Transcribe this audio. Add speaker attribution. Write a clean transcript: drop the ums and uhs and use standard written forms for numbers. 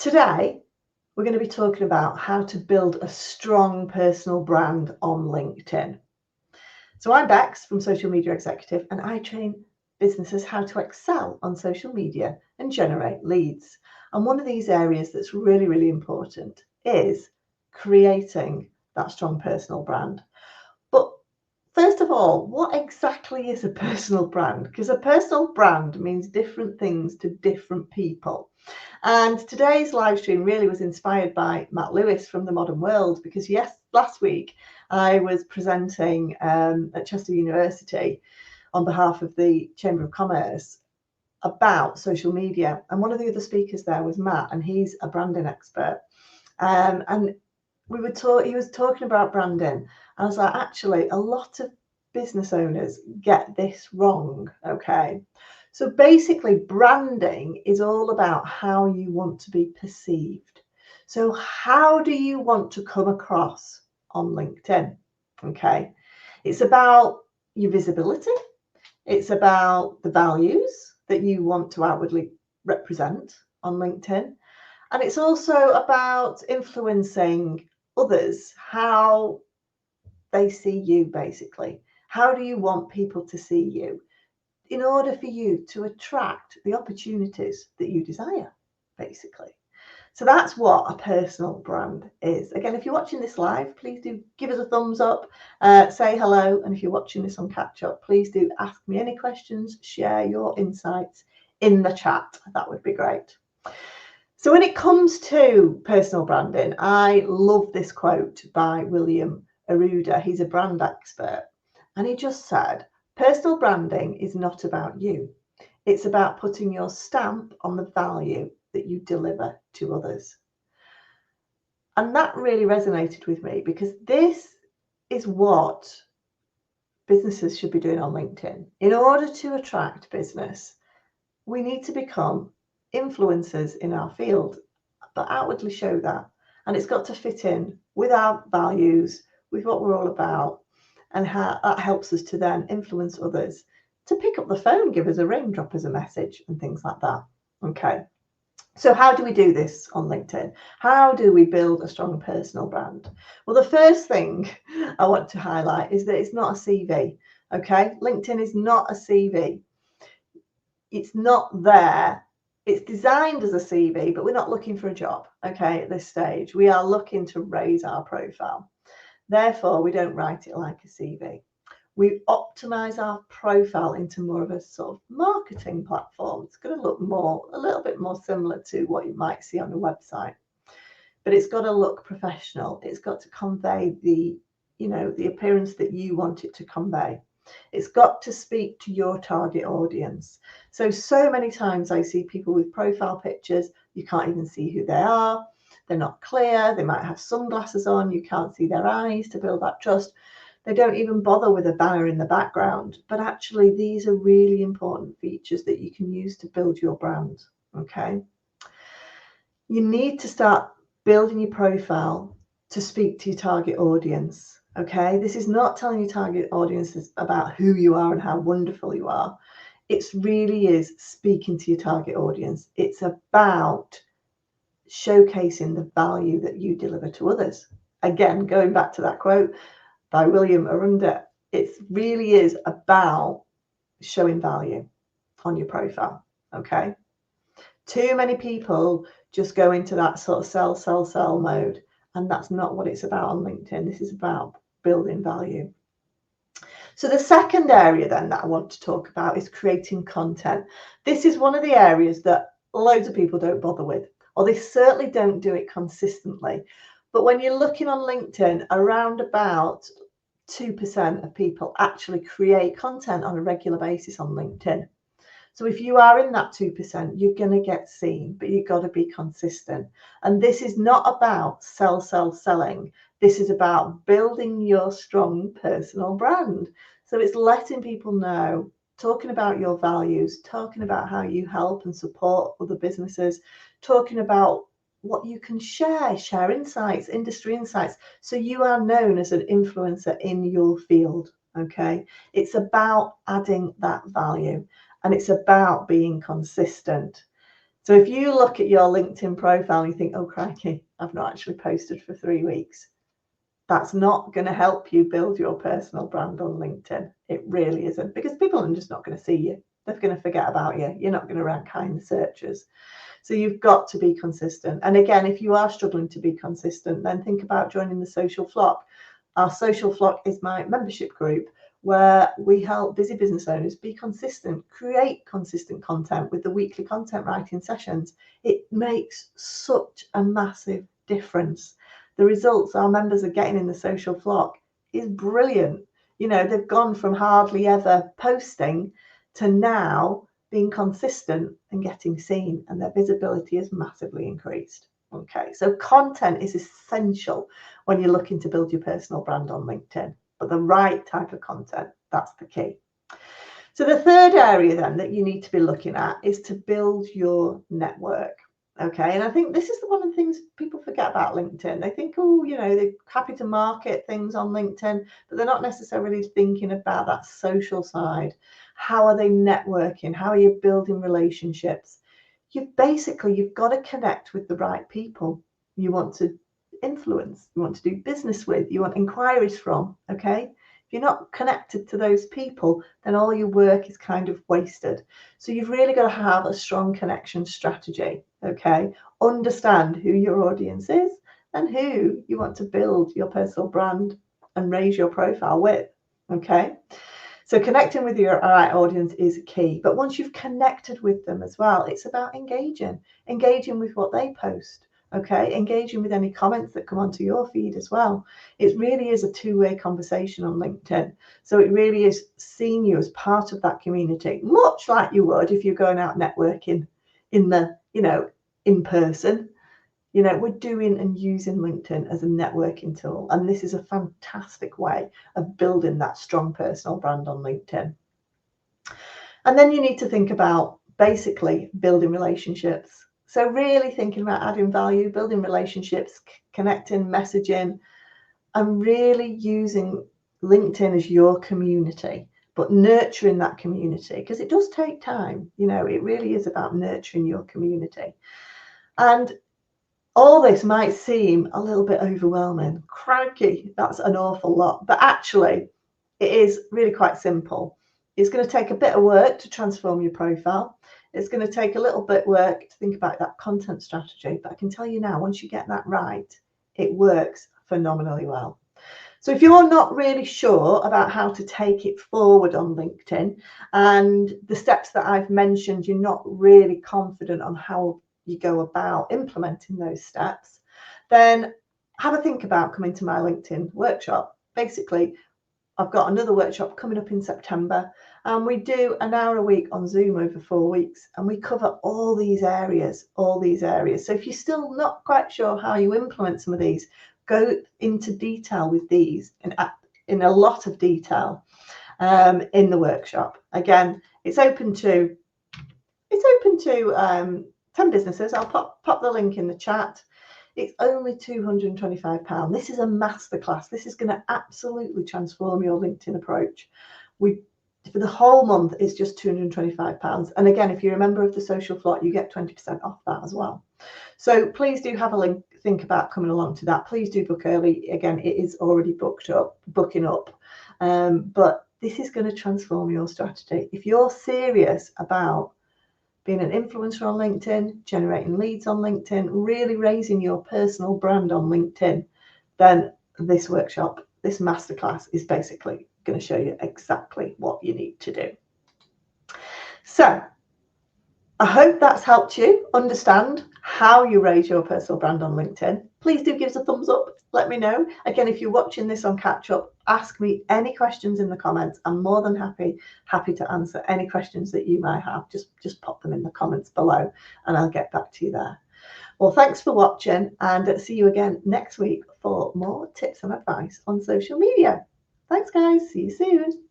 Speaker 1: Today, we're going to be talking about how to build a strong personal brand on LinkedIn. So I'm Bex from Social Media Executive, and I train businesses how to excel on social media and generate leads. And one of these areas that's really, really important is creating that strong personal brand. But first of all, what exactly is a personal brand? Because a personal brand means different things to different people. And today's live stream really was inspired by Matt Lewis from The Modern World, because last week I was presenting at Chester University on behalf of the Chamber of Commerce about social media. And one of the other speakers there was Matt, and he's a branding expert. And he was talking about branding. I was like, actually, a lot of business owners get this wrong. Okay. So basically, branding is all about how you want to be perceived. So how do you want to come across on LinkedIn? Okay. It's about your visibility. It's about the values that you want to outwardly represent on LinkedIn. And it's also about influencing others, how they see you, basically. How do you want people to see you in order for you to attract the opportunities that you desire, basically? So that's what a personal brand is. Again, if you're watching this live, please do give us a thumbs up, say hello. And if you're watching this on catch up, please do ask me any questions, share your insights in the chat. That would be great. So when it comes to personal branding, I love this quote by William Arruda. He's a brand expert. And he just said, personal branding is not about you. It's about putting your stamp on the value that you deliver to others. And that really resonated with me, because this is what businesses should be doing on LinkedIn. In order to attract business, we need to become influencers in our field, but outwardly show that. And it's got to fit in with our values, with what we're all about, and how that helps us to then influence others to pick up the phone, give us a ring, drop us a message, and things like that. Okay. So how do we do this on LinkedIn? How do we build a strong personal brand? Well, the first thing I want to highlight is that it's not a CV. Okay. LinkedIn is not a CV. It's not there. It's designed as a CV, but we're not looking for a job, okay, at this stage. We are looking to raise our profile. Therefore, we don't write it like a CV. We optimize our profile into more of a sort of marketing platform. It's going to look a little bit more similar to what you might see on a website, but it's got to look professional. It's got to convey the appearance that you want it to convey. It's got to speak to your target audience. So many times I see people with profile pictures, you can't even see who they are. They're not clear. They might have sunglasses on. You can't see their eyes to build that trust. They don't even bother with a banner in the background. But actually, these are really important features that you can use to build your brand. Okay. You need to start building your profile to speak to your target audience. Okay, this is not telling your target audiences about who you are and how wonderful you are. It really is speaking to your target audience. It's about showcasing the value that you deliver to others. Again, going back to that quote by William Arruda, it really is about showing value on your profile. Okay. Too many people just go into that sort of sell mode. And that's not what it's about on LinkedIn. This is about building value. So the second area then that I want to talk about is creating content. This is one of the areas that loads of people don't bother with, or they certainly don't do it consistently. But when you're looking on LinkedIn, around about 2% of people actually create content on a regular basis on LinkedIn. So if you are in that 2%, you're going to get seen, but you've got to be consistent. And this is not about selling. This is about building your strong personal brand. So it's letting people know, talking about your values, talking about how you help and support other businesses, talking about what you can share insights, industry insights. So you are known as an influencer in your field. Okay. It's about adding that value. And it's about being consistent. So if you look at your LinkedIn profile and you think, oh, crikey, I've not actually posted for 3 weeks, that's not going to help you build your personal brand on LinkedIn. It really isn't, because people are just not going to see you. They're going to forget about you. You're not going to rank high in the searches. So you've got to be consistent. And again, if you are struggling to be consistent, then think about joining the Social Flock. Our Social Flock is my membership group where we help busy business owners be consistent, create consistent content with the weekly content writing sessions. It makes such a massive difference. The results our members are getting in the Social Flock is brilliant. You know, they've gone from hardly ever posting to now being consistent and getting seen, and their visibility is massively increased. Okay, so content is essential when you're looking to build your personal brand on LinkedIn, but the right type of content, that's the key. So the third area then that you need to be looking at is to build your network. Okay, and I think this is one of the things people forget about LinkedIn. They think, oh, you know, they're happy to market things on LinkedIn, but they're not necessarily thinking about that social side. How are they networking? How are you building relationships? You've got to connect with the right people you want to influence, you want to do business with, you want inquiries from. Okay, if you're not connected to those people, then all your work is kind of wasted. So you've really got to have a strong connection strategy. Okay, understand who your audience is and who you want to build your personal brand and raise your profile with. Okay, so connecting with your right audience is key. But once you've connected with them as well, it's about engaging with what they post. Okay, engaging with any comments that come onto your feed as well. It really is a two-way conversation on LinkedIn. So it really is seeing you as part of that community, much like you would if you're going out networking in the, in person. We're doing and using LinkedIn as a networking tool, and this is a fantastic way of building that strong personal brand on LinkedIn. And then you need to think about basically building relationships. So really thinking about adding value, building relationships, connecting, messaging, and really using LinkedIn as your community, but nurturing that community, because it does take time. It really is about nurturing your community. And all this might seem a little bit overwhelming. Crikey, that's an awful lot. But actually, it is really quite simple. It's going to take a bit of work to transform your profile. It's going to take a little bit of work to think about that content strategy. But I can tell you now, once you get that right, it works phenomenally well. So if you're not really sure about how to take it forward on LinkedIn, and the steps that I've mentioned, you're not really confident on how you go about implementing those steps, then have a think about coming to my LinkedIn workshop. Basically, I've got another workshop coming up in September, and we do an hour a week on Zoom over 4 weeks, and we cover all these areas. So if you're still not quite sure how you implement some of these, go into detail with these in a lot of detail in the workshop. Again, it's open to 10 businesses. I'll pop the link in the chat. It's only £225. This is a masterclass. This is going to absolutely transform your LinkedIn approach. For the whole month, it's just £225. And again, if you're a member of the Social Flock, you get 20% off that as well. So please do have a think about coming along to that. Please do book early. Again, it is already booking up. But this is going to transform your strategy. If you're serious about being an influencer on LinkedIn, generating leads on LinkedIn, really raising your personal brand on LinkedIn, then this workshop, this masterclass is basically going to show you exactly what you need to do. So I hope that's helped you understand how you raise your personal brand on LinkedIn. Please do give us a thumbs up. Let me know. Again, if you're watching this on catch up, ask me any questions in the comments. I'm more than happy to answer any questions that you might have. Just pop them in the comments below and I'll get back to you there. Well, thanks for watching, and see you again next week for more tips and advice on social media. Thanks, guys. See you soon.